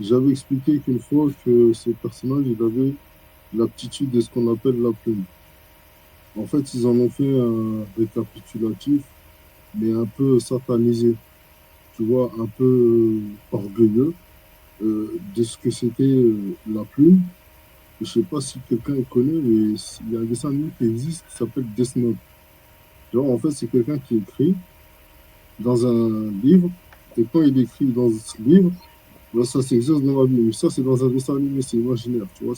J'avais expliqué qu'une fois que ce personnage, il avait l'aptitude de ce qu'on appelle la plume. En fait, ils en ont fait un récapitulatif, mais un peu satanisé, tu vois, un peu orgueilleux de ce que c'était la plume. Je sais pas si quelqu'un connaît, mais il y a un dessin animé qui existe qui s'appelle Death Note. Genre, en fait, c'est quelqu'un qui écrit dans un livre, et quand il écrit dans ce livre, là, ça s'exerce dans la vie. Mais ça, c'est dans un dessin animé, c'est imaginaire, tu vois.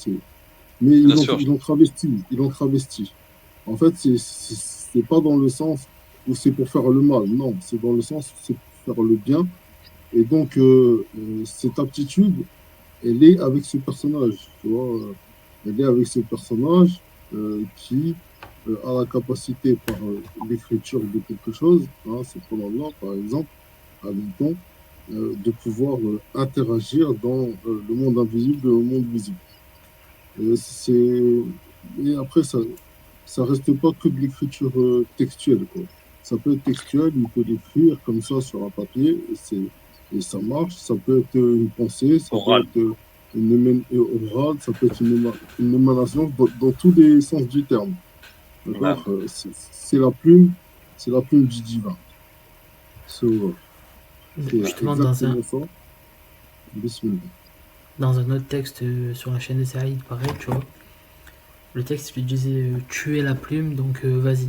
Mais Bien sûr. ils l'ont travesti, ils l'ont travesti. En fait, c'est pas dans le sens où c'est pour faire le mal, non, c'est dans le sens où c'est pour faire le bien. Et donc, cette aptitude, elle est avec ce personnage, tu vois. Elle est avec ce personnage qui a la capacité, par l'écriture de quelque chose, hein, ce là par exemple, admettons, de pouvoir interagir dans le monde invisible et le monde visible. Et et après, ça reste pas que de l'écriture textuelle, quoi. Ça peut être textuel, il peut l'écrire comme ça sur un papier, et ça marche. Ça peut être une pensée, ça peut Oral. être orale, ça peut être une émanation dans tous les sens du terme. D'accord? D'accord. C'est la plume du divin. So, c'est Justement, exactement ça. Bismillah. dans un autre texte sur la chaîne de Saïd, pareil, tu vois. Le texte lui disait tuer la plume, donc vas-y.